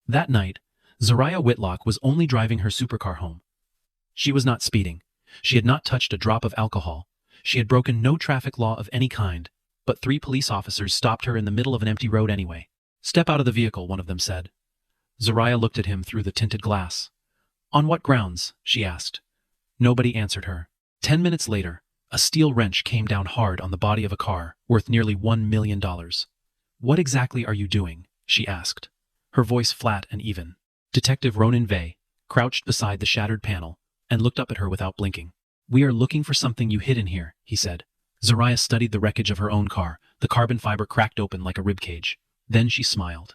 That night, Zariah Whitlock was only driving her supercar home. She was not speeding. She had not touched a drop of alcohol. She had broken no traffic law of any kind, but 3 police officers stopped her in the middle of an empty road anyway. "Step out of the vehicle," one of them said. Zariah looked at him through the tinted glass. "On what grounds?" she asked. Nobody answered her. 10 minutes later, a steel wrench came down hard on the body of a car worth nearly $1 million. "What exactly are you doing?" she asked, her voice flat and even. Detective Ronan Vey crouched beside the shattered panel and looked up at her without blinking. "We are looking for something you hid in here," he said. Zariah studied the wreckage of her own car, the carbon fiber cracked open like a ribcage. Then she smiled.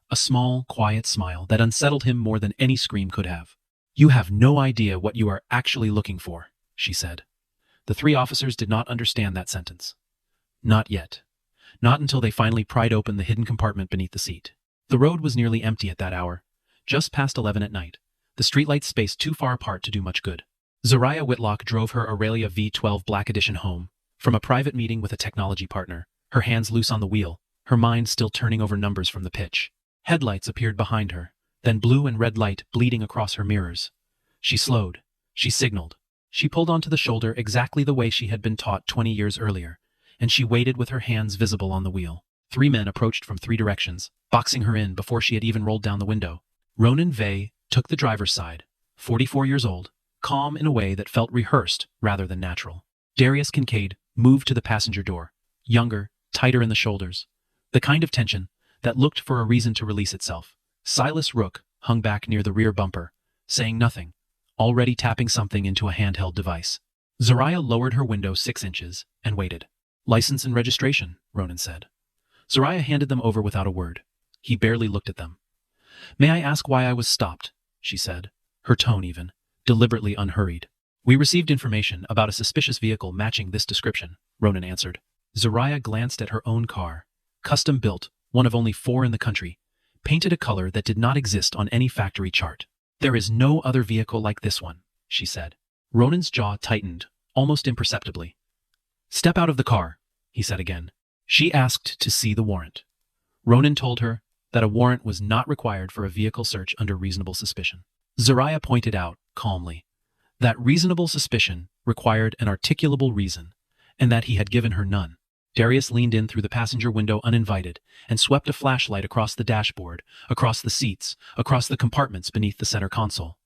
A small, quiet smile that unsettled him more than any scream could have. "You have no idea what you are actually looking for," she said. The 3 officers did not understand that sentence. Not yet. Not until they finally pried open the hidden compartment beneath the seat. The road was nearly empty at that hour, just past 11 at night, the streetlights spaced too far apart to do much good. Zariah Whitlock drove her Aurelia V12 Black Edition home, from a private meeting with a technology partner, her hands loose on the wheel, her mind still turning over numbers from the pitch. Headlights appeared behind her, then blue and red light bleeding across her mirrors. She slowed. She signaled. She pulled onto the shoulder exactly the way she had been taught 20 years earlier, and she waited with her hands visible on the wheel. 3 men approached from 3 directions, boxing her in before she had even rolled down the window. Ronan Vey took the driver's side, 44 years old, calm in a way that felt rehearsed rather than natural. Darius Kincaid moved to the passenger door, younger, tighter in the shoulders, the kind of tension that looked for a reason to release itself. Silas Rook hung back near the rear bumper, saying nothing, already tapping something into a handheld device. Zariah lowered her window 6 inches and waited. "License and registration," Ronan said. Zariah handed them over without a word. He barely looked at them. "May I ask why I was stopped?" she said, her tone even, deliberately unhurried. "We received information about a suspicious vehicle matching this description," Ronan answered. Zariah glanced at her own car, custom-built, one of only 4 in the country, painted a color that did not exist on any factory chart. "There is no other vehicle like this one," she said. Ronan's jaw tightened, almost imperceptibly. "Step out of the car," he said again. She asked to see the warrant. Ronan told her that a warrant was not required for a vehicle search under reasonable suspicion. Zariah pointed out, calmly, that reasonable suspicion required an articulable reason, and that he had given her none. Darius leaned in through the passenger window uninvited and swept a flashlight across the dashboard, across the seats, across the compartments beneath the center console.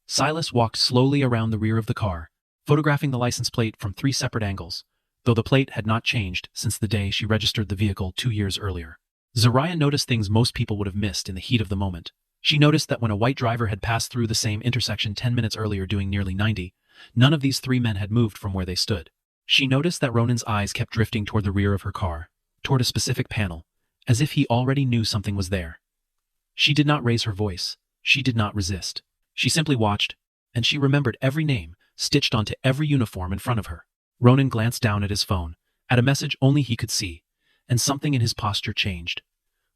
Silas walked slowly around the rear of the car, photographing the license plate from 3 separate angles, though the plate had not changed since the day she registered the vehicle 2 years earlier. Zariah noticed things most people would have missed in the heat of the moment. She noticed that when a white driver had passed through the same intersection 10 minutes earlier doing nearly 90, none of these 3 men had moved from where they stood. She noticed that Ronan's eyes kept drifting toward the rear of her car, toward a specific panel, as if he already knew something was there. She did not raise her voice. She did not resist. She simply watched, and she remembered every name stitched onto every uniform in front of her. Ronan glanced down at his phone, at a message only he could see, and something in his posture changed.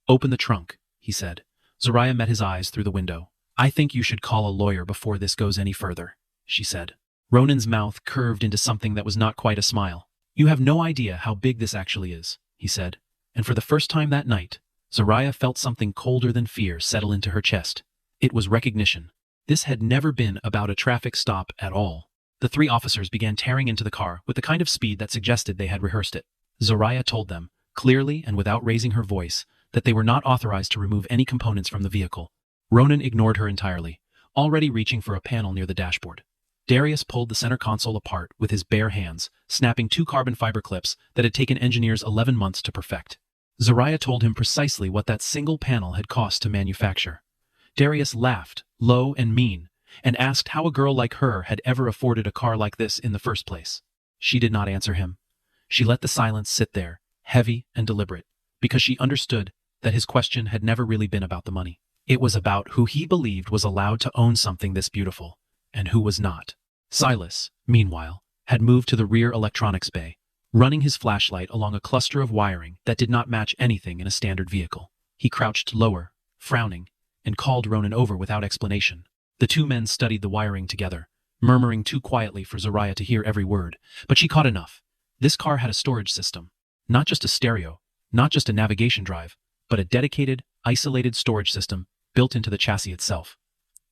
"Open the trunk," he said. Zariah met his eyes through the window. "I think you should call a lawyer before this goes any further," she said. Ronan's mouth curved into something that was not quite a smile. "You have no idea how big this actually is," he said, and for the first time that night, Zariah felt something colder than fear settle into her chest. It was recognition. This had never been about a traffic stop at all. The 3 officers began tearing into the car with the kind of speed that suggested they had rehearsed it. Zariah told them, clearly and without raising her voice, that they were not authorized to remove any components from the vehicle. Ronan ignored her entirely, already reaching for a panel near the dashboard. Darius pulled the center console apart with his bare hands, snapping 2 carbon fiber clips that had taken engineers 11 months to perfect. Zariah told him precisely what that single panel had cost to manufacture. Darius laughed, low and mean, and asked how a girl like her had ever afforded a car like this in the first place. She did not answer him. She let the silence sit there, heavy and deliberate, because she understood that his question had never really been about the money. It was about who he believed was allowed to own something this beautiful, and who was not. Silas, meanwhile, had moved to the rear electronics bay, running his flashlight along a cluster of wiring that did not match anything in a standard vehicle. He crouched lower, frowning, and called Ronan over without explanation. The 2 men studied the wiring together, murmuring too quietly for Zariah to hear every word, but she caught enough. This car had a storage system, not just a stereo, not just a navigation drive, but a dedicated, isolated storage system built into the chassis itself.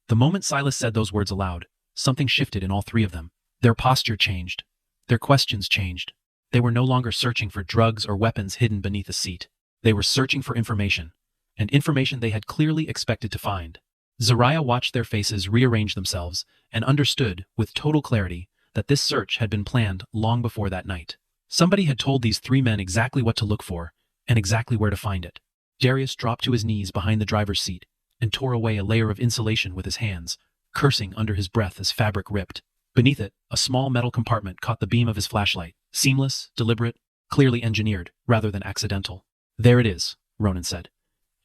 The moment Silas said those words aloud, something shifted in all three of them. Their posture changed. Their questions changed. They were no longer searching for drugs or weapons hidden beneath a seat. They were searching for information, and information they had clearly expected to find. Zariah watched their faces rearrange themselves and understood, with total clarity, that this search had been planned long before that night. Somebody had told these three men exactly what to look for, and exactly where to find it. Darius dropped to his knees behind the driver's seat and tore away a layer of insulation with his hands, cursing under his breath as fabric ripped. Beneath it, a small metal compartment caught the beam of his flashlight, seamless, deliberate, clearly engineered, rather than accidental. "There it is," Ronan said.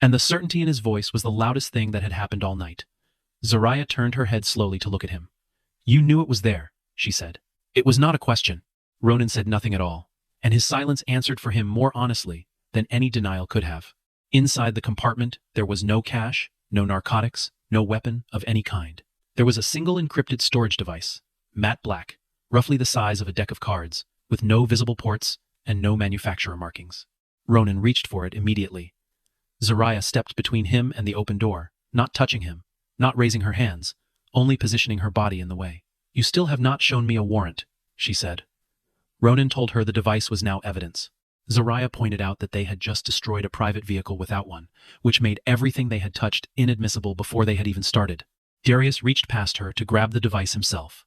And the certainty in his voice was the loudest thing that had happened all night. Zariah turned her head slowly to look at him. "You knew it was there," she said. "It was not a question." Ronan said nothing at all, and his silence answered for him more honestly than any denial could have. Inside the compartment, there was no cash, no narcotics, no weapon of any kind. There was a single encrypted storage device, matte black, roughly the size of a deck of cards, with no visible ports and no manufacturer markings. Ronan reached for it immediately. Zariah stepped between him and the open door, not touching him, not raising her hands, only positioning her body in the way. "You still have not shown me a warrant," she said. Ronan told her the device was now evidence. Zariah pointed out that they had just destroyed a private vehicle without one, which made everything they had touched inadmissible before they had even started. Darius reached past her to grab the device himself.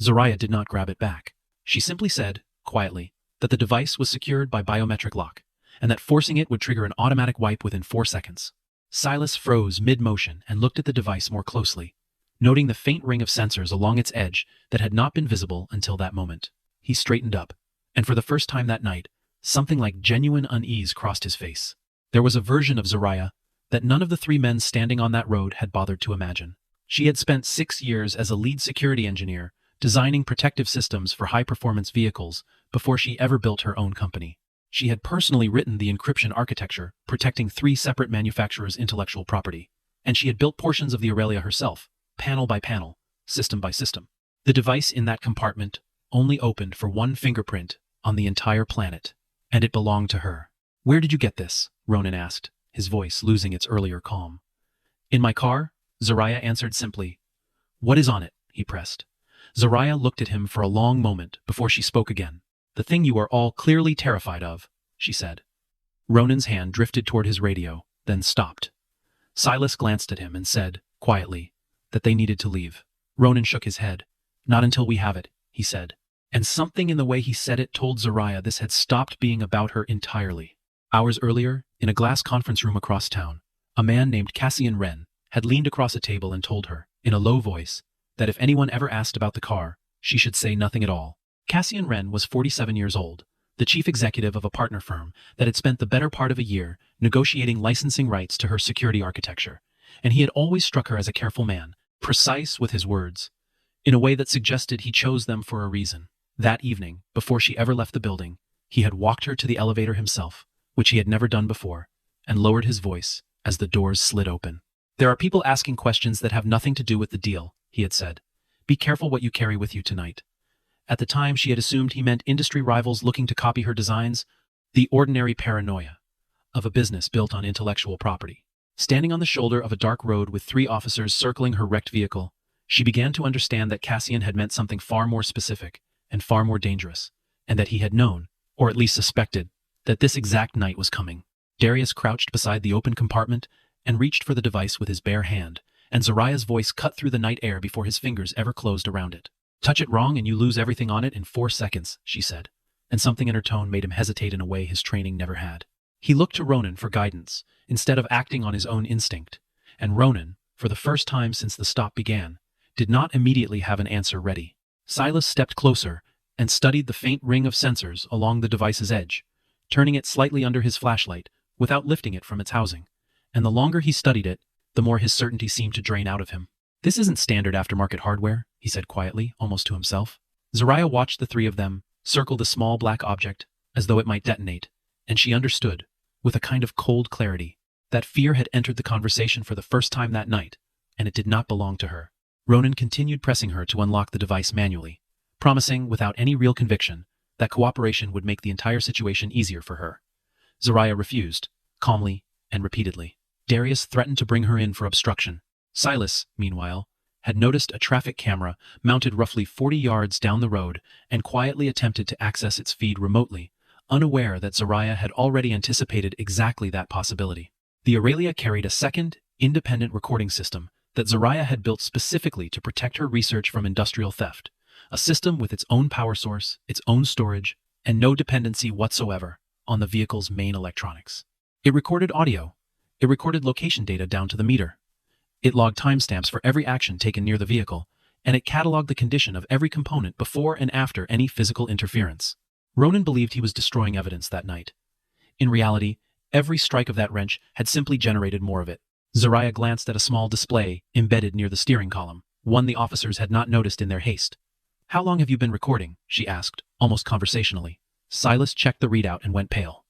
Zariah did not grab it back. She simply said, quietly, that the device was secured by biometric lock, and that forcing it would trigger an automatic wipe within 4 seconds. Silas froze mid-motion and looked at the device more closely, noting the faint ring of sensors along its edge that had not been visible until that moment. He straightened up, and for the first time that night, something like genuine unease crossed his face. There was a version of Zariah that none of the three men standing on that road had bothered to imagine. She had spent 6 years as a lead security engineer, designing protective systems for high-performance vehicles before she ever built her own company. She had personally written the encryption architecture, protecting 3 separate manufacturers' intellectual property, and she had built portions of the Aurelia herself, panel by panel, system by system. The device in that compartment only opened for one fingerprint on the entire planet, and it belonged to her. "Where did you get this?" Ronan asked, his voice losing its earlier calm. "In my car," Zariah answered simply. "What is on it?" he pressed. Zariah looked at him for a long moment before she spoke again. "The thing you are all clearly terrified of," she said. Ronan's hand drifted toward his radio, then stopped. Silas glanced at him and said, quietly, that they needed to leave. Ronan shook his head. "Not until we have it," he said. And something in the way he said it told Zariah this had stopped being about her entirely. Hours earlier, in a glass conference room across town, a man named Cassian Wren had leaned across a table and told her, in a low voice, that if anyone ever asked about the car, she should say nothing at all. Cassian Wren was 47 years old, the chief executive of a partner firm that had spent the better part of a year negotiating licensing rights to her security architecture, and he had always struck her as a careful man, precise with his words, in a way that suggested he chose them for a reason. That evening, before she ever left the building, he had walked her to the elevator himself, which he had never done before, and lowered his voice as the doors slid open. "There are people asking questions that have nothing to do with the deal," he had said. "Be careful what you carry with you tonight." At the time, she had assumed he meant industry rivals looking to copy her designs, the ordinary paranoia of a business built on intellectual property. Standing on the shoulder of a dark road with 3 officers circling her wrecked vehicle, she began to understand that Cassian had meant something far more specific and far more dangerous, and that he had known, or at least suspected, that this exact night was coming. Darius crouched beside the open compartment and reached for the device with his bare hand, and Zariah's voice cut through the night air before his fingers ever closed around it. "Touch it wrong and you lose everything on it in 4 seconds, she said, and something in her tone made him hesitate in a way his training never had. He looked to Ronan for guidance, instead of acting on his own instinct, and Ronan, for the first time since the stop began, did not immediately have an answer ready. Silas stepped closer and studied the faint ring of sensors along the device's edge, turning it slightly under his flashlight without lifting it from its housing, and the longer he studied it, the more his certainty seemed to drain out of him. "This isn't standard aftermarket hardware," he said quietly, almost to himself. Zariah watched the 3 of them circle the small black object as though it might detonate, and she understood, with a kind of cold clarity, that fear had entered the conversation for the first time that night, and it did not belong to her. Ronan continued pressing her to unlock the device manually, promising, without any real conviction, that cooperation would make the entire situation easier for her. Zariah refused, calmly and repeatedly. Darius threatened to bring her in for obstruction. Silas, meanwhile, had noticed a traffic camera mounted roughly 40 yards down the road and quietly attempted to access its feed remotely, unaware that Zariah had already anticipated exactly that possibility. The Aurelia carried a second, independent recording system that Zariah had built specifically to protect her research from industrial theft, a system with its own power source, its own storage, and no dependency whatsoever on the vehicle's main electronics. It recorded audio. It recorded location data down to the meter. It logged timestamps for every action taken near the vehicle, and it cataloged the condition of every component before and after any physical interference. Ronan believed he was destroying evidence that night. In reality, every strike of that wrench had simply generated more of it. Zariah glanced at a small display embedded near the steering column, one the officers had not noticed in their haste. "How long have you been recording?" she asked, almost conversationally. Silas checked the readout and went pale.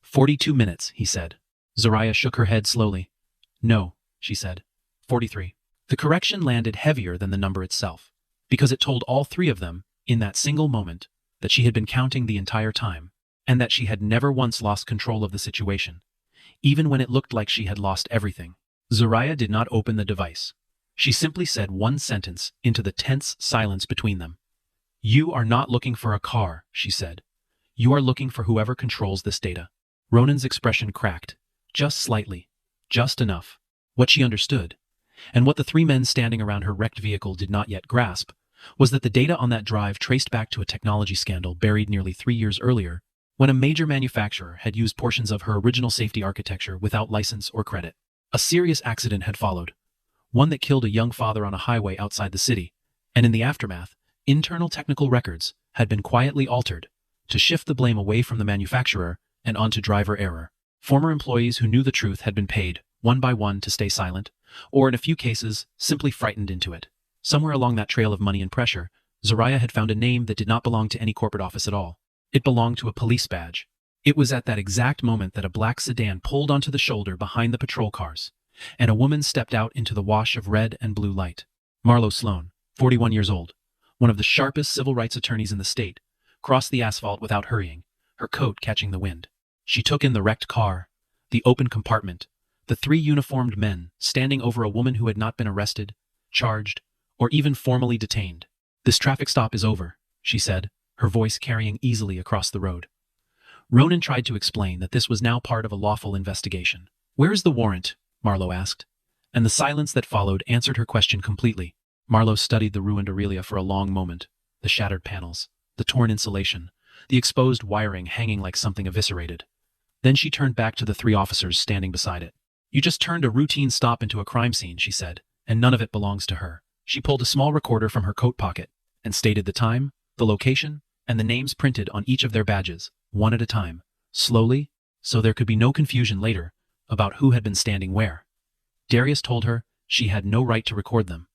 42 minutes, he said. Zariah shook her head slowly. "No," she said. 43. The correction landed heavier than the number itself, because it told all three of them, in that single moment, that she had been counting the entire time, and that she had never once lost control of the situation, even when it looked like she had lost everything. Zariah did not open the device. She simply said one sentence into the tense silence between them. "You are not looking for a car," she said. "You are looking for whoever controls this data." Ronan's expression cracked, just slightly, just enough. What she understood, and what the three men standing around her wrecked vehicle did not yet grasp, was that the data on that drive traced back to a technology scandal buried nearly 3 years earlier, when a major manufacturer had used portions of her original safety architecture without license or credit. A serious accident had followed, one that killed a young father on a highway outside the city, and in the aftermath, internal technical records had been quietly altered to shift the blame away from the manufacturer and onto driver error. Former employees who knew the truth had been paid, one by one, to stay silent, or in a few cases, simply frightened into it. Somewhere along that trail of money and pressure, Zariah had found a name that did not belong to any corporate office at all. It belonged to a police badge. It was at that exact moment that a black sedan pulled onto the shoulder behind the patrol cars, and a woman stepped out into the wash of red and blue light. Marlo Sloan, 41 years old, one of the sharpest civil rights attorneys in the state, crossed the asphalt without hurrying, her coat catching the wind. She took in the wrecked car, the open compartment, the three uniformed men standing over a woman who had not been arrested, charged, or even formally detained. "This traffic stop is over," she said, her voice carrying easily across the road. Ronan tried to explain that this was now part of a lawful investigation. "Where is the warrant?" Marlo asked, and the silence that followed answered her question completely. Marlo studied the ruined Aurelia for a long moment, the shattered panels, the torn insulation, the exposed wiring hanging like something eviscerated. Then she turned back to the three officers standing beside it. "You just turned a routine stop into a crime scene," she said, "and none of it belongs to her." She pulled a small recorder from her coat pocket and stated the time, the location, and the names printed on each of their badges, one at a time, slowly, so there could be no confusion later about who had been standing where. Darius told her she had no right to record them.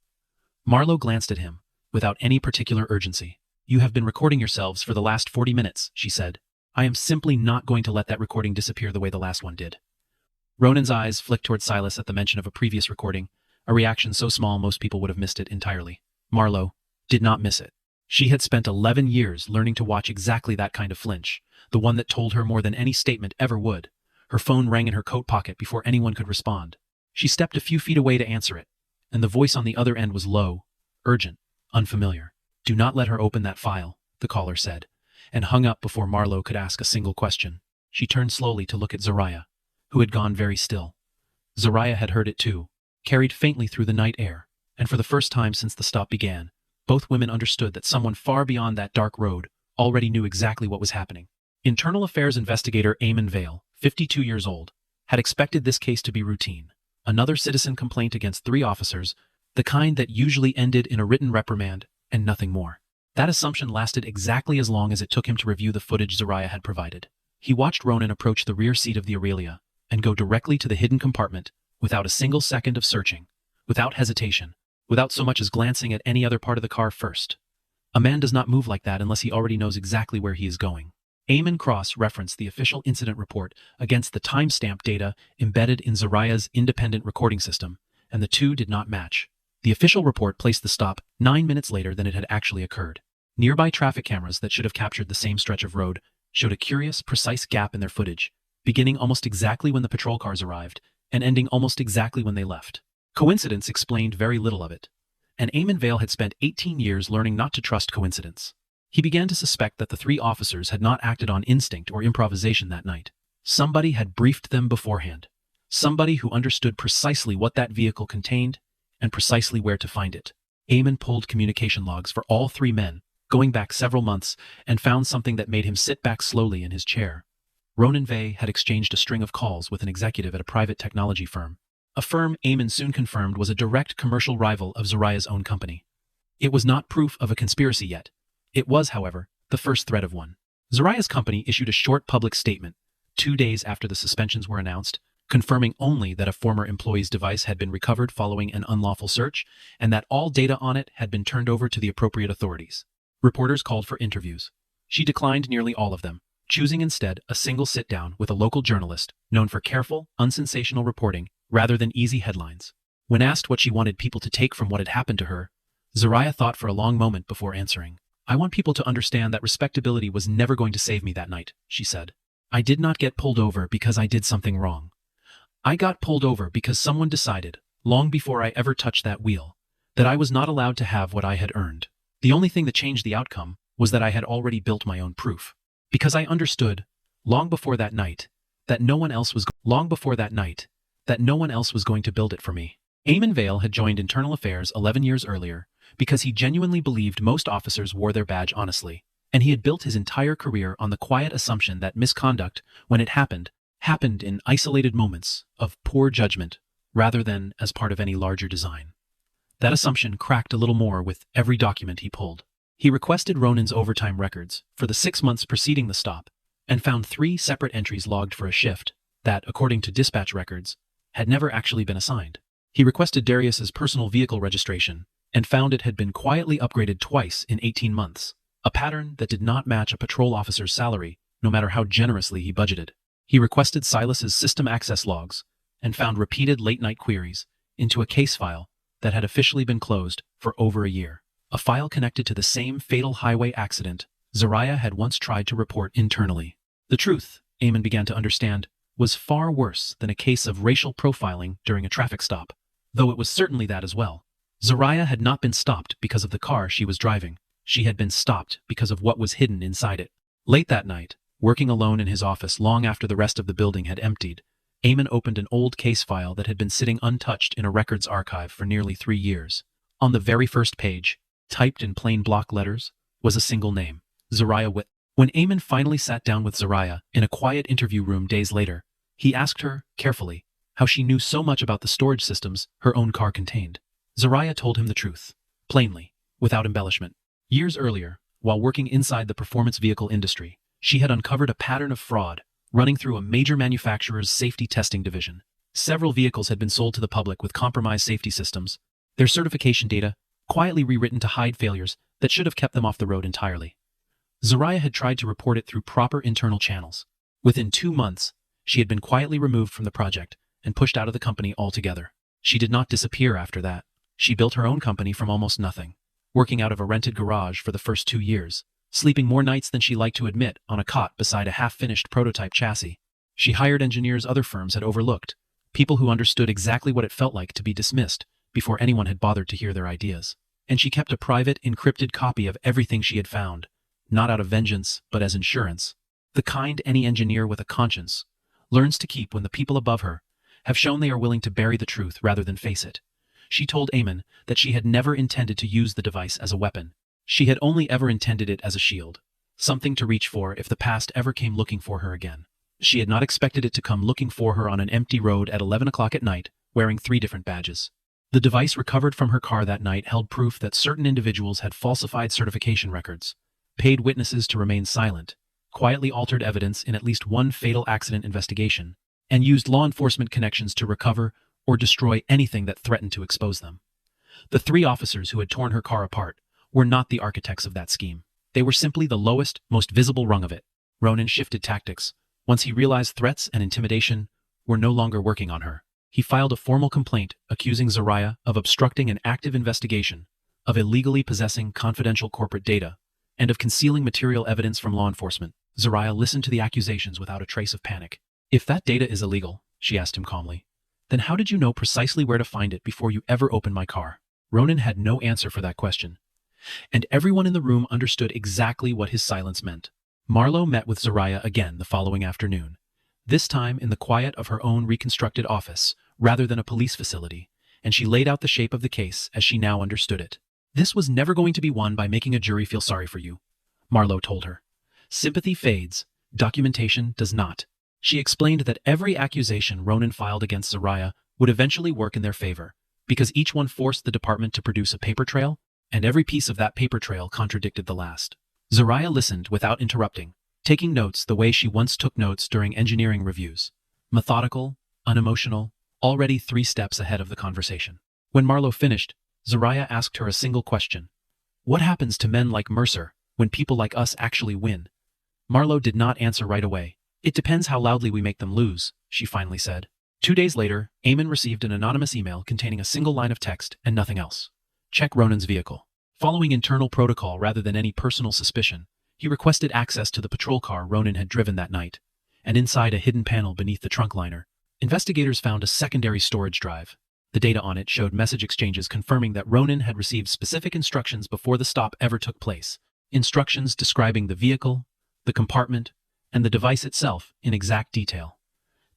Marlo glanced at him, without any particular urgency. "You have been recording yourselves for the last 40 minutes, she said. "I am simply not going to let that recording disappear the way the last one did." Ronan's eyes flicked toward Silas at the mention of a previous recording, a reaction so small most people would have missed it entirely. Marlo did not miss it. She had spent 11 years learning to watch exactly that kind of flinch, the one that told her more than any statement ever would. Her phone rang in her coat pocket before anyone could respond. She stepped a few feet away to answer it, and the voice on the other end was low, urgent, unfamiliar. "Do not let her open that file," the caller said, and hung up before Marlo could ask a single question. She turned slowly to look at Zariah, who had gone very still. Zariah had heard it too, carried faintly through the night air, and for the first time since the stop began, both women understood that someone far beyond that dark road already knew exactly what was happening. Internal Affairs investigator Eamon Vale, 52 years old, had expected this case to be routine. Another citizen complaint against 3 officers, the kind that usually ended in a written reprimand and nothing more. That assumption lasted exactly as long as it took him to review the footage Zariah had provided. He watched Ronan approach the rear seat of the Aurelia and go directly to the hidden compartment without a single second of searching, without hesitation, without so much as glancing at any other part of the car first. A man does not move like that unless he already knows exactly where he is going. Eamon cross-referenced the official incident report against the timestamp data embedded in Zariah's independent recording system, and the two did not match. The official report placed the stop 9 minutes later than it had actually occurred. Nearby traffic cameras that should have captured the same stretch of road showed a curious, precise gap in their footage, beginning almost exactly when the patrol cars arrived and ending almost exactly when they left. Coincidence explained very little of it. And Eamon Vale had spent 18 years learning not to trust coincidence. He began to suspect that the three officers had not acted on instinct or improvisation that night. Somebody had briefed them beforehand. Somebody who understood precisely what that vehicle contained and precisely where to find it. Eamon pulled communication logs for all three men, going back several months, and found something that made him sit back slowly in his chair. Ronan Vey had exchanged a string of calls with an executive at a private technology firm. A firm Eamon soon confirmed was a direct commercial rival of Zoraya's own company. It was not proof of a conspiracy yet. It was, however, the first thread of one. Zoraya's company issued a short public statement 2 days after the suspensions were announced, confirming only that a former employee's device had been recovered following an unlawful search and that all data on it had been turned over to the appropriate authorities. Reporters called for interviews. She declined nearly all of them, choosing instead a single sit-down with a local journalist known for careful, unsensational reporting rather than easy headlines. When asked what she wanted people to take from what had happened to her, Zoraya thought for a long moment before answering. "I want people to understand that respectability was never going to save me that night," she said. "I did not get pulled over because I did something wrong. I got pulled over because someone decided, long before I ever touched that wheel, that I was not allowed to have what I had earned. The only thing that changed the outcome was that I had already built my own proof. Because I understood, long before that night, that no one else was going to build it for me." Eamon Vale had joined Internal Affairs 11 years earlier because he genuinely believed most officers wore their badge honestly, and he had built his entire career on the quiet assumption that misconduct, when it happened in isolated moments of poor judgment rather than as part of any larger design. That assumption cracked a little more with every document he pulled. He requested Ronan's overtime records for the 6 months preceding the stop and found 3 separate entries logged for a shift that, according to dispatch records, had never actually been assigned. He requested Darius's personal vehicle registration and found it had been quietly upgraded twice in 18 months, a pattern that did not match a patrol officer's salary no matter how generously he budgeted. He requested Silas's system access logs and found repeated late-night queries into a case file that had officially been closed for over a year. A file connected to the same fatal highway accident Zoraya had once tried to report internally. The truth, Eamon began to understand, was far worse than a case of racial profiling during a traffic stop, though it was certainly that as well. Zoraya had not been stopped because of the car she was driving. She had been stopped because of what was hidden inside it. Late that night, working alone in his office long after the rest of the building had emptied, Eamon opened an old case file that had been sitting untouched in a records archive for nearly 3 years. On the very first page, typed in plain block letters, was a single name, Zoraya Witt. When Eamon finally sat down with Zoraya in a quiet interview room days later, he asked her, carefully, how she knew so much about the storage systems her own car contained. Zoraya told him the truth, plainly, without embellishment. Years earlier, while working inside the performance vehicle industry, she had uncovered a pattern of fraud running through a major manufacturer's safety testing division. Several vehicles had been sold to the public with compromised safety systems, their certification data quietly rewritten to hide failures that should have kept them off the road entirely. Zoraya had tried to report it through proper internal channels. Within 2 months, she had been quietly removed from the project and pushed out of the company altogether. She did not disappear after that. She built her own company from almost nothing, working out of a rented garage for the first 2 years, sleeping more nights than she liked to admit on a cot beside a half-finished prototype chassis. She hired engineers other firms had overlooked, people who understood exactly what it felt like to be dismissed before anyone had bothered to hear their ideas. And she kept a private, encrypted copy of everything she had found, not out of vengeance, but as insurance. The kind any engineer with a conscience learns to keep when the people above her have shown they are willing to bury the truth rather than face it. She told Eamon that she had never intended to use the device as a weapon. She had only ever intended it as a shield, something to reach for if the past ever came looking for her again. She had not expected it to come looking for her on an empty road at 11 o'clock at night, wearing 3 different badges. The device recovered from her car that night held proof that certain individuals had falsified certification records, paid witnesses to remain silent, quietly altered evidence in at least one fatal accident investigation, and used law enforcement connections to recover or destroy anything that threatened to expose them. The 3 officers who had torn her car apart were not the architects of that scheme. They were simply the lowest, most visible rung of it. Ronan shifted tactics once he realized threats and intimidation were no longer working on her. He filed a formal complaint accusing Zoraya of obstructing an active investigation, of illegally possessing confidential corporate data, and of concealing material evidence from law enforcement. Zoraya listened to the accusations without a trace of panic. "If that data is illegal," she asked him calmly, Then how did you know precisely where to find it before you ever opened my car? Ronan had no answer for that question, and everyone in the room understood exactly what his silence meant. Marlowe met with Zariah again the following afternoon, this time in the quiet of her own reconstructed office, rather than a police facility, and she laid out the shape of the case as she now understood it. This was never going to be won by making a jury feel sorry for you, Marlowe told her. Sympathy fades, documentation does not. She explained that every accusation Ronan filed against Zariah would eventually work in their favor, because each one forced the department to produce a paper trail, and every piece of that paper trail contradicted the last. Zariah listened without interrupting, taking notes the way she once took notes during engineering reviews. Methodical, unemotional, already 3 steps ahead of the conversation. When Marlowe finished, Zariah asked her a single question. What happens to men like Mercer when people like us actually win? Marlowe did not answer right away. It depends how loudly we make them lose, she finally said. 2 days later, Eamon received an anonymous email containing a single line of text and nothing else. Check Ronan's vehicle. Following internal protocol rather than any personal suspicion, he requested access to the patrol car Ronan had driven that night, and inside a hidden panel beneath the trunk liner, investigators found a secondary storage drive. The data on it showed message exchanges confirming that Ronan had received specific instructions before the stop ever took place, instructions describing the vehicle, the compartment, and the device itself in exact detail.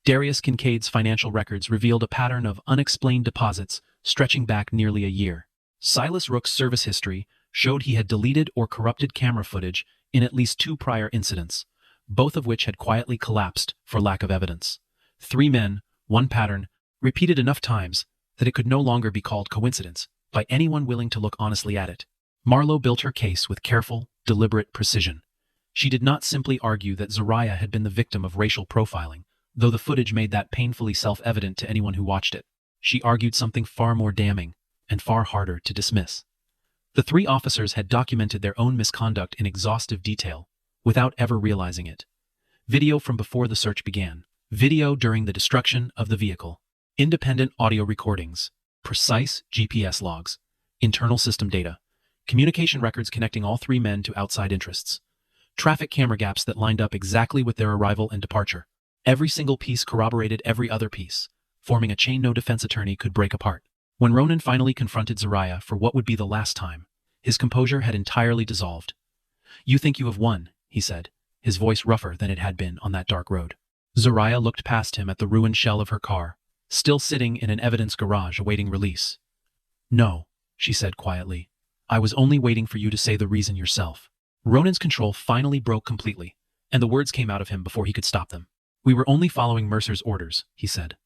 Darius Kincaid's financial records revealed a pattern of unexplained deposits stretching back nearly a year. Silas Rook's service history showed he had deleted or corrupted camera footage in at least 2 prior incidents, both of which had quietly collapsed for lack of evidence. 3 men, 1 pattern, repeated enough times that it could no longer be called coincidence by anyone willing to look honestly at it. Marlowe built her case with careful, deliberate precision. She did not simply argue that Zariah had been the victim of racial profiling, though the footage made that painfully self-evident to anyone who watched it. She argued something far more damning and far harder to dismiss. The 3 officers had documented their own misconduct in exhaustive detail, without ever realizing it. Video from before the search began, video during the destruction of the vehicle, independent audio recordings, precise GPS logs, internal system data, communication records connecting all 3 men to outside interests, traffic camera gaps that lined up exactly with their arrival and departure. Every single piece corroborated every other piece, forming a chain no defense attorney could break apart. When Ronan finally confronted Zariah for what would be the last time, his composure had entirely dissolved. You think you have won, he said, his voice rougher than it had been on that dark road. Zariah looked past him at the ruined shell of her car, still sitting in an evidence garage awaiting release. No, she said quietly. I was only waiting for you to say the reason yourself. Ronan's control finally broke completely, and the words came out of him before he could stop them. We were only following Mercer's orders, he said.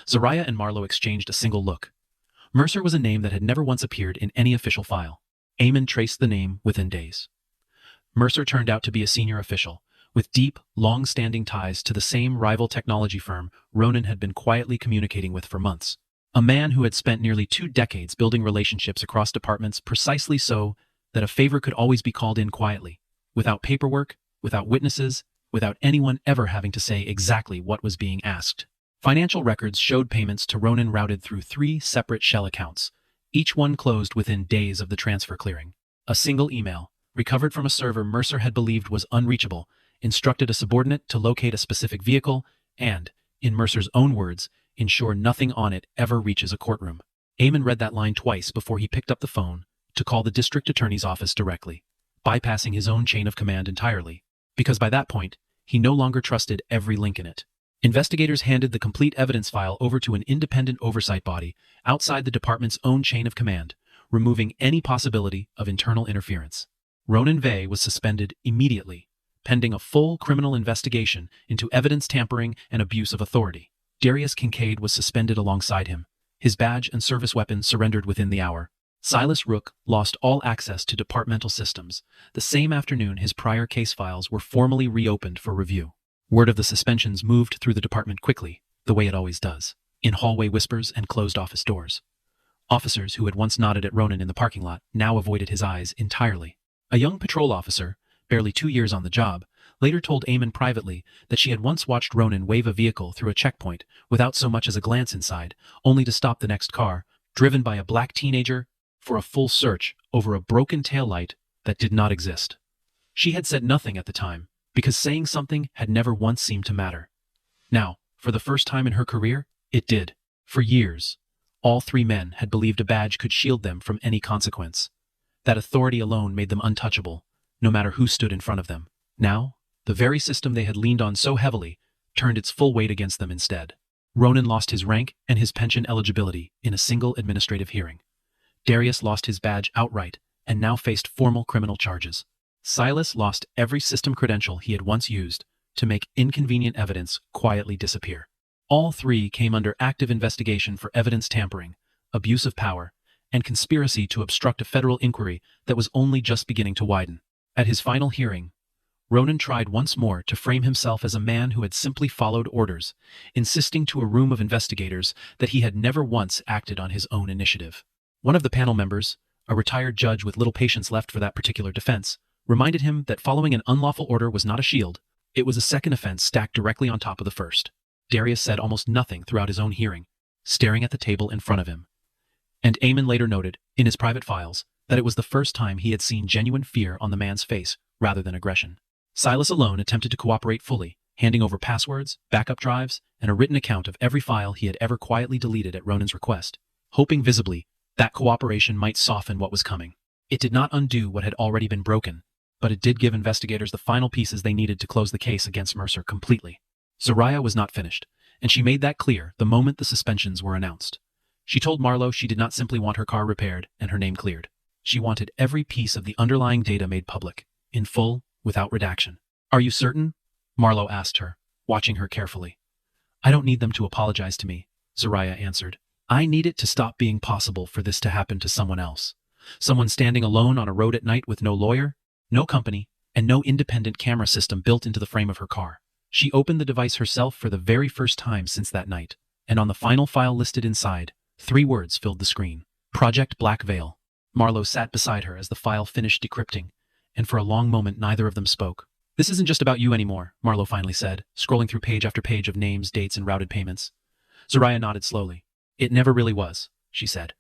Zariah and Marlowe exchanged a single look. Mercer was a name that had never once appeared in any official file. Eamon traced the name within days. Mercer turned out to be a senior official, with deep, long-standing ties to the same rival technology firm Ronan had been quietly communicating with for months. A man who had spent nearly 2 decades building relationships across departments precisely so that a favor could always be called in quietly, without paperwork, without witnesses, without anyone ever having to say exactly what was being asked. Financial records showed payments to Ronan routed through 3 separate shell accounts, each one closed within days of the transfer clearing. A single email, recovered from a server Mercer had believed was unreachable, instructed a subordinate to locate a specific vehicle and, in Mercer's own words, ensure nothing on it ever reaches a courtroom. Eamon read that line twice before he picked up the phone to call the district attorney's office directly, bypassing his own chain of command entirely, because by that point, he no longer trusted every link in it. Investigators handed the complete evidence file over to an independent oversight body outside the department's own chain of command, removing any possibility of internal interference. Ronan Vey was suspended immediately, pending a full criminal investigation into evidence tampering and abuse of authority. Darius Kincaid was suspended alongside him, his badge and service weapon surrendered within the hour. Silas Rook lost all access to departmental systems. The same afternoon his prior case files were formally reopened for review. Word of the suspensions moved through the department quickly, the way it always does, in hallway whispers and closed office doors. Officers who had once nodded at Ronan in the parking lot now avoided his eyes entirely. A young patrol officer, barely 2 years on the job, later told Eamon privately that she had once watched Ronan wave a vehicle through a checkpoint without so much as a glance inside, only to stop the next car, driven by a black teenager, for a full search over a broken taillight that did not exist. She had said nothing at the time, because saying something had never once seemed to matter. Now, for the first time in her career, it did. For years, all three men had believed a badge could shield them from any consequence. That authority alone made them untouchable, no matter who stood in front of them. Now, the very system they had leaned on so heavily turned its full weight against them instead. Ronan lost his rank and his pension eligibility in a single administrative hearing. Darius lost his badge outright and now faced formal criminal charges. Silas lost every system credential he had once used to make inconvenient evidence quietly disappear. All three came under active investigation for evidence tampering, abuse of power, and conspiracy to obstruct a federal inquiry that was only just beginning to widen. At his final hearing, Ronan tried once more to frame himself as a man who had simply followed orders, insisting to a room of investigators that he had never once acted on his own initiative. One of the panel members, a retired judge with little patience left for that particular defense, reminded him that following an unlawful order was not a shield, it was a second offense stacked directly on top of the first. Darius said almost nothing throughout his own hearing, staring at the table in front of him. And Eamon later noted, in his private files, that it was the first time he had seen genuine fear on the man's face rather than aggression. Silas alone attempted to cooperate fully, handing over passwords, backup drives, and a written account of every file he had ever quietly deleted at Ronan's request, hoping visibly that cooperation might soften what was coming. It did not undo what had already been broken, but it did give investigators the final pieces they needed to close the case against Mercer completely. Zariah was not finished, and she made that clear the moment the suspensions were announced. She told Marlowe she did not simply want her car repaired and her name cleared. She wanted every piece of the underlying data made public, in full, without redaction. "Are you certain?" Marlowe asked her, watching her carefully. "I don't need them to apologize to me," Zariah answered. "I need it to stop being possible for this to happen to someone else. Someone standing alone on a road at night with no lawyer, no company, and no independent camera system built into the frame of her car." She opened the device herself for the very first time since that night, and on the final file listed inside, 3 words filled the screen: Project Black Veil. Marlowe sat beside her as the file finished decrypting, and for a long moment neither of them spoke. "This isn't just about you anymore," Marlowe finally said, scrolling through page after page of names, dates, and routed payments. Zariah nodded slowly. "It never really was," she said.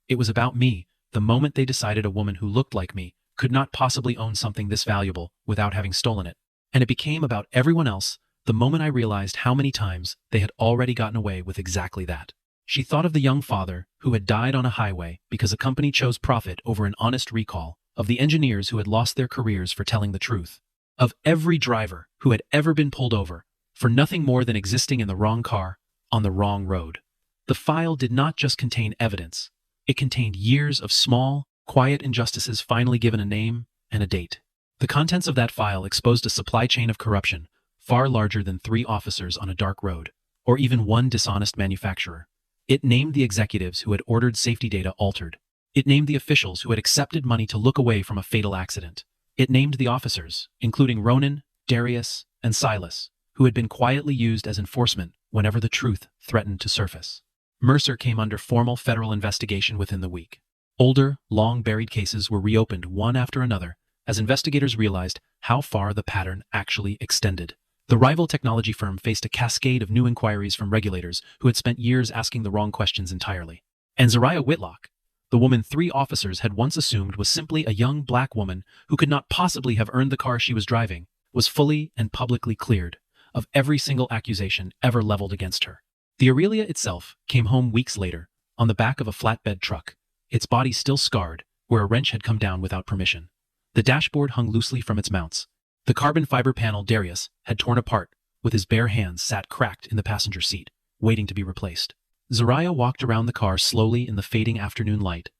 "It was about me, the moment they decided a woman who looked like me could not possibly own something this valuable without having stolen it. And it became about everyone else the moment I realized how many times they had already gotten away with exactly that." She thought of the young father who had died on a highway because a company chose profit over an honest recall, of the engineers who had lost their careers for telling the truth, of every driver who had ever been pulled over for nothing more than existing in the wrong car, on the wrong road. The file did not just contain evidence. It contained years of small, quiet injustices finally given a name and a date. The contents of that file exposed a supply chain of corruption far larger than 3 officers on a dark road, or even one dishonest manufacturer. It named the executives who had ordered safety data altered. It named the officials who had accepted money to look away from a fatal accident. It named the officers, including Ronan, Darius, and Silas, who had been quietly used as enforcement whenever the truth threatened to surface. Mercer came under formal federal investigation within the week. Older, long-buried cases were reopened one after another as investigators realized how far the pattern actually extended. The rival technology firm faced a cascade of new inquiries from regulators who had spent years asking the wrong questions entirely. And Zariah Whitlock, the woman 3 officers had once assumed was simply a young black woman who could not possibly have earned the car she was driving, was fully and publicly cleared of every single accusation ever leveled against her. The Aurelia itself came home weeks later, on the back of a flatbed truck, its body still scarred where a wrench had come down without permission. The dashboard hung loosely from its mounts. The carbon fiber panel Darius had torn apart, with his bare hands sat cracked in the passenger seat, waiting to be replaced. Zariah walked around the car slowly in the fading afternoon light,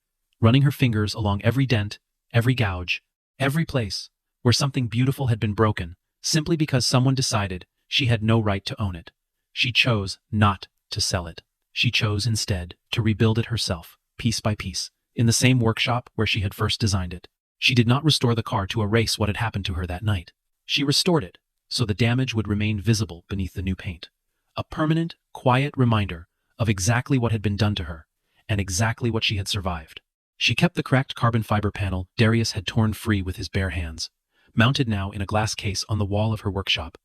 running her fingers along every dent, every gouge, every place where something beautiful had been broken, simply because someone decided she had no right to own it. She chose not to sell it. She chose instead to rebuild it herself, piece by piece, in the same workshop where she had first designed it. She did not restore the car to erase what had happened to her that night. She restored it so the damage would remain visible beneath the new paint. A permanent, quiet reminder of exactly what had been done to her, and exactly what she had survived. She kept the cracked carbon fiber panel Darius had torn free with his bare hands, mounted now in a glass case on the wall of her workshop,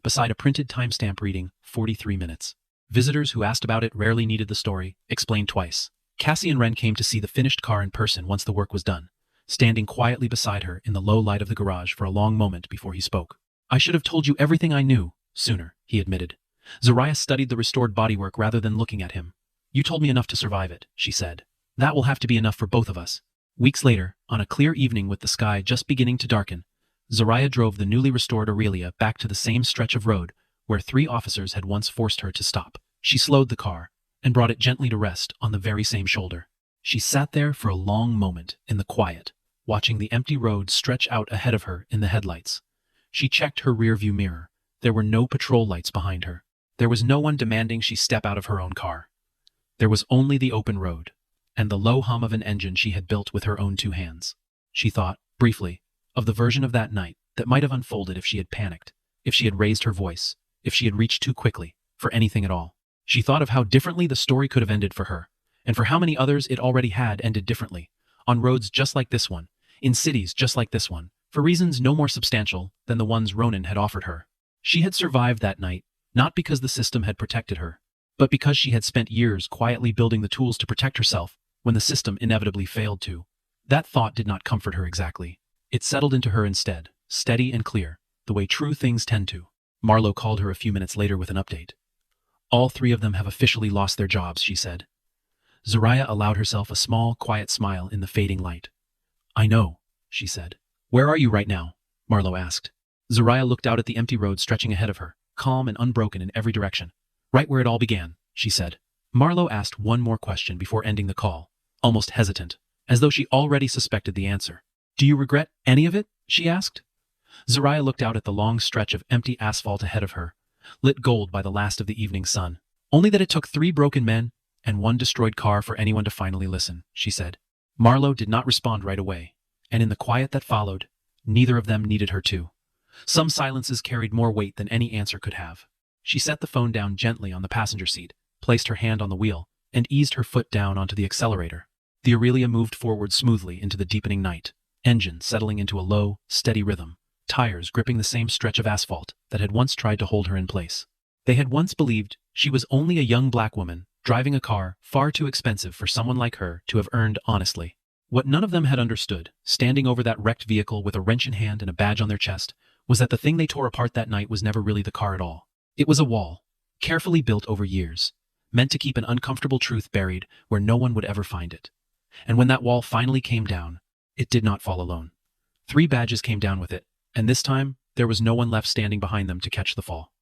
beside a printed timestamp reading 43 minutes. Visitors who asked about it rarely needed the story explained twice. Cassie and Wren came to see the finished car in person once the work was done, standing quietly beside her in the low light of the garage for a long moment before he spoke. "I should have told you everything I knew sooner," he admitted. Zariah studied the restored bodywork rather than looking at him. You told me enough to survive it, she said. That will have to be enough for both of us. Weeks later, on a clear evening with the sky just beginning to darken, Zaraya drove the newly restored Aurelia back to the same stretch of road where 3 officers had once forced her to stop. She slowed the car and brought it gently to rest on the very same shoulder. She sat there for a long moment in the quiet, watching the empty road stretch out ahead of her in the headlights. She checked her rearview mirror. There were no patrol lights behind her. There was no one demanding she step out of her own car. There was only the open road and the low hum of an engine she had built with her own 2 hands. She thought, briefly, of the version of that night that might have unfolded if she had panicked, if she had raised her voice, if she had reached too quickly, for anything at all. She thought of how differently the story could have ended for her, and for how many others it already had ended differently, on roads just like this one, in cities just like this one, for reasons no more substantial than the ones Ronan had offered her. She had survived that night, not because the system had protected her, but because she had spent years quietly building the tools to protect herself when the system inevitably failed to. That thought did not comfort her exactly. It settled into her instead, steady and clear, the way true things tend to. Marlowe called her a few minutes later with an update. All 3 of them have officially lost their jobs, she said. Zaraya allowed herself a small, quiet smile in the fading light. I know, she said. Where are you right now? Marlowe asked. Zaraya looked out at the empty road stretching ahead of her, calm and unbroken in every direction. Right where it all began, she said. Marlowe asked one more question before ending the call, almost hesitant, as though she already suspected the answer. Do you regret any of it? She asked. Zaraya looked out at the long stretch of empty asphalt ahead of her, lit gold by the last of the evening sun. Only that it took 3 broken men and 1 destroyed car for anyone to finally listen, she said. Marlowe did not respond right away, and in the quiet that followed, neither of them needed her to. Some silences carried more weight than any answer could have. She set the phone down gently on the passenger seat, placed her hand on the wheel, and eased her foot down onto the accelerator. The Aurelia moved forward smoothly into the deepening night, engine settling into a low, steady rhythm, tires gripping the same stretch of asphalt that had once tried to hold her in place. They had once believed she was only a young black woman driving a car far too expensive for someone like her to have earned honestly. What none of them had understood, standing over that wrecked vehicle with a wrench in hand and a badge on their chest, was that the thing they tore apart that night was never really the car at all. It was a wall, carefully built over years, meant to keep an uncomfortable truth buried where no one would ever find it. And when that wall finally came down, it did not fall alone. 3 badges came down with it, and this time, there was no one left standing behind them to catch the fall.